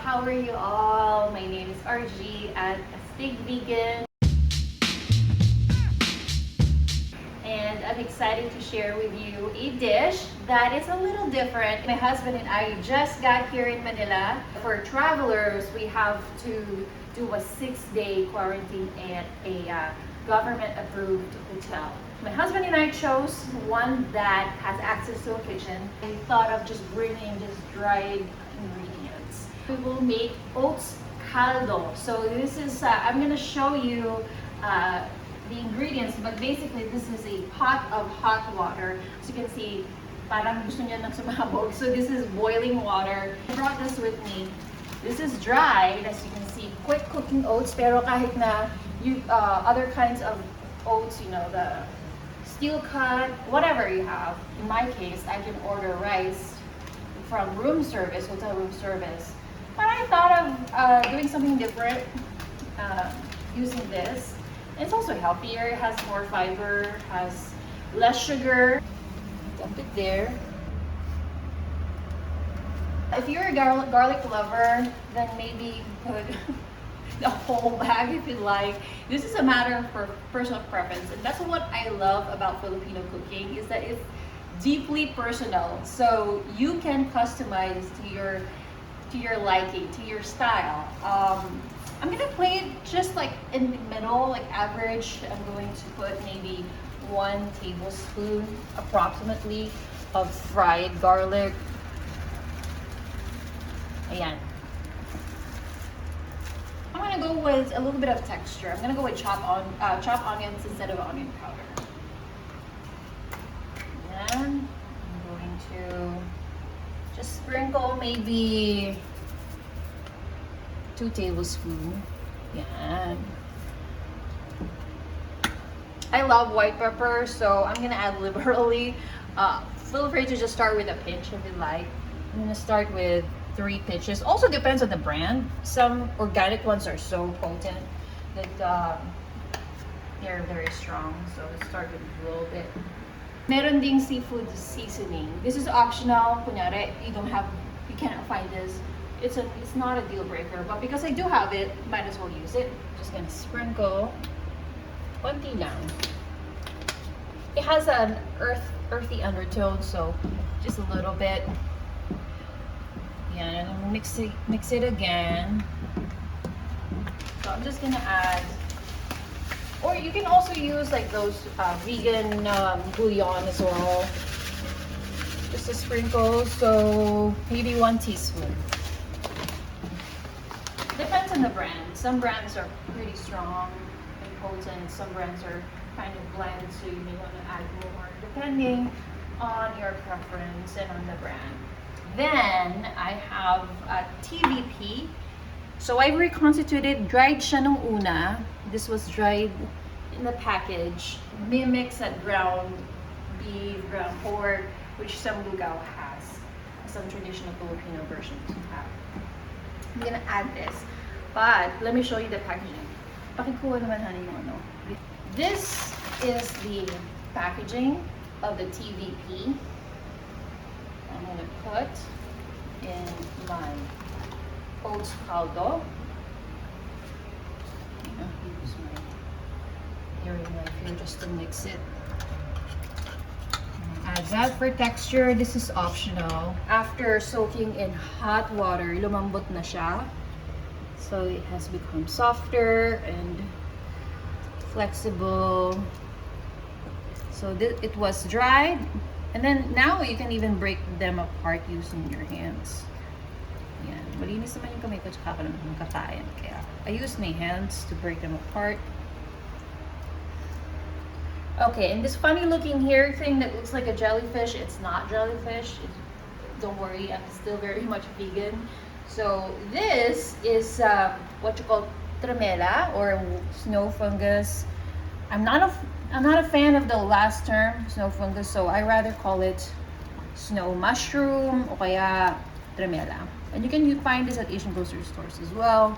How are you all? My name is RG at Astig Vegan, and I'm excited to share with you a dish that is a little different. My husband and I just got here in Manila. For travelers, we have to do a 6-day quarantine at a government-approved hotel. My husband and I chose one that has access to a kitchen. We thought of just bringing just dried ingredients. We will make oats caldo. So this is, I'm going to show you the ingredients, but basically this is a pot of hot water. As you can see, parang gusto niya ng sumabog. So this is boiling water. I brought this with me. This is dried, as you can see, quick cooking oats, pero kahit na you, other kinds of oats, you know, the steel cut, whatever you have. In my case, I can order rice from room service, hotel room service. But I thought of doing something different using this. It's also healthier, it has more fiber, has less sugar. Dump it there. If you're a garlic lover, then maybe you can put the whole bag if you like. This is a matter for personal preference, and that's what I love about Filipino cooking, is that it's deeply personal. So you can customize to your liking, to your style. I'm gonna play it just like in the middle, like average. I'm going to put maybe 1 tablespoon approximately of fried garlic. Ayan. I'm gonna go with a little bit of texture. I'm gonna go with chopped onions instead of onion powder. And I'm going to just sprinkle maybe 2 tablespoons. Yan. I love white pepper, so I'm gonna add liberally. Feel free to just start with a pinch if you like. I'm gonna start with 3 pinches. Also depends on the brand. Some organic ones are so potent that they're very strong. So let's start with a little bit. Meron ding seafood seasoning. This is optional. Kunyari, you cannot find this. It's not a deal breaker, but because I do have it, might as well use it. Just gonna sprinkle konti lang. It has an earthy undertone, so just a little bit. And I'm mix it again. So I'm just gonna add, or you can also use like those vegan bouillon as well. Just a sprinkle, so maybe 1 teaspoon. Depends on the brand. Some brands are pretty strong and potent. Some brands are kind of bland, so you may want to add more depending on your preference and on the brand. Then I have a TVP. So I reconstituted, dried siya nung una. This was dried in the package. Mimics at ground beef, ground pork, which some lugaw has. Some traditional Filipino versions have. I'm gonna add this, but let me show you the packaging. Pakikuha naman honey yung ano. This is the packaging of the TVP. I'm going to put in my oats caldo. Use my earring knife here just to mix it. Add that for texture. This is optional. After soaking in hot water, lumambot na siya. So it has become softer and flexible. So it was dried. And then now you can even break them apart using your hands. Yan. Malinis naman yung kamay ko, tsaka ako naman kakain. Kaya I use my hands to break them apart. Okay, and this funny looking hair thing that looks like a jellyfish, it's not jellyfish. Don't worry, I'm still very much vegan. So this is what you call tremella or snow fungus. I'm not a fan of the last term, snow fungus, so I rather call it snow mushroom o kaya tremella. And you can find this at Asian grocery stores as well.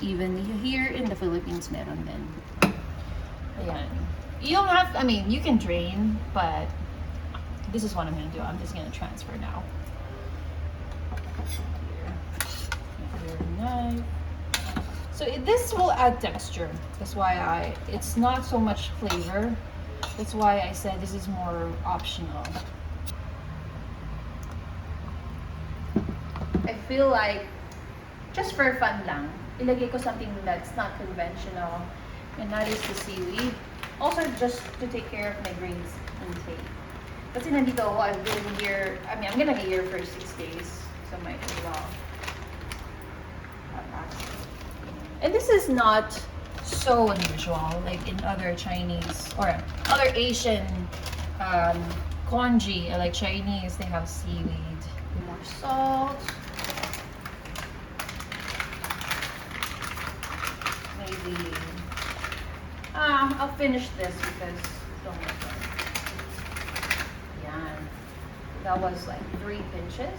Even here in the Philippines, meron din. Ayan. You don't have, I mean, you can drain, but this is what I'm gonna do. I'm just gonna transfer now. So this will add texture. That's why it's not so much flavor. That's why I said this is more optional. I feel like just for fun lang, ilagay ko something that's not conventional, and that is the seaweed. Also just to take care of my grains intake. Kasi nandito ako, I've been here, I mean, I'm gonna be here for 6 days. So might as well. And this is not so unusual, like in other Chinese or other Asian congee, like Chinese, they have seaweed. More salt. Maybe. I'll finish this because don't want to. Yeah. That was like 3 pinches.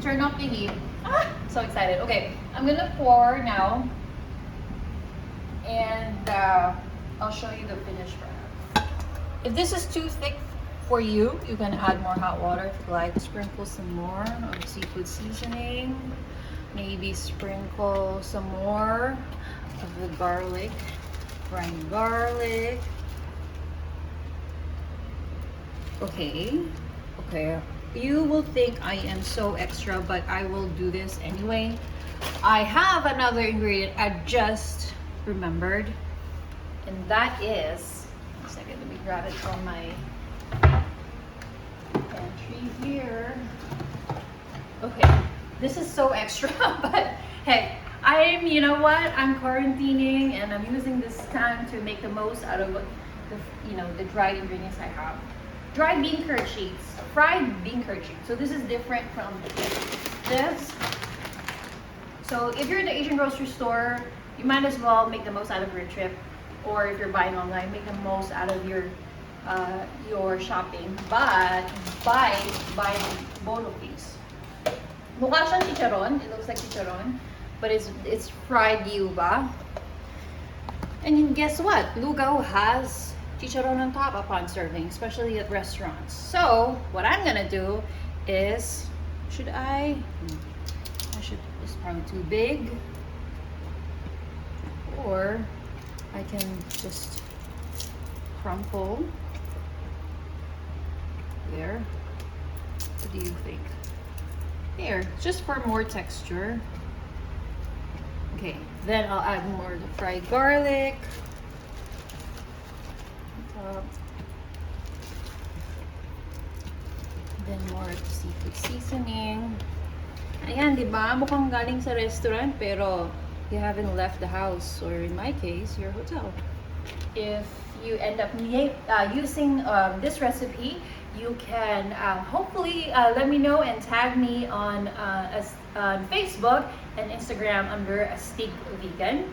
Turn up the heat. So excited. Okay, I'm gonna pour now, and I'll show you the finished product. If this is too thick for you, you can add more hot water if you like. Sprinkle some more of seafood seasoning. Maybe sprinkle some more of the garlic, brine garlic. Okay. You will think I am so extra, but I will do this anyway. I have another ingredient I just remembered, and that is, one second, let me grab it from my pantry here. Okay, this is so extra, but hey, you know what? I'm quarantining and I'm using this time to make the most out of the dried ingredients I have. Dried beancurd sheets, fried beancurd sheets. So this is different from this. So if you're in the Asian grocery store, you might as well make the most out of your trip. Or if you're buying online, make the most out of your shopping. But buy both of these. Mukha siyang chicharon. It looks like chicharon, but it's fried yuba. And guess what? Lugaw has chicharon on top upon serving, especially at restaurants. So what I'm gonna do is, it's probably too big, or I can just crumple there. What do you think? There, just for more texture. Okay, then I'll add more of the fried garlic. Then more of the seafood seasoning. Ayan, di ba? Mukhang galing sa restaurant, pero you haven't left the house, or in my case, your hotel. If you end up using this recipe, you can hopefully let me know and tag me on Facebook and Instagram under Astig Vegan.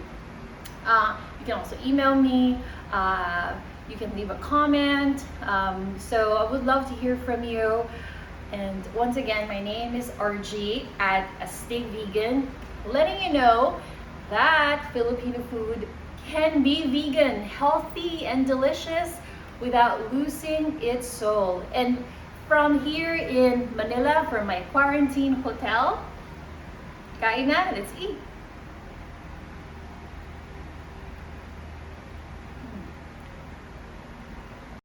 You can also email me. You can leave a comment. So I would love to hear from you. And once again, my name is RG at Astig Vegan, letting you know that Filipino food can be vegan, healthy and delicious without losing its soul. And from here in Manila, from my quarantine hotel, kain na, let's eat.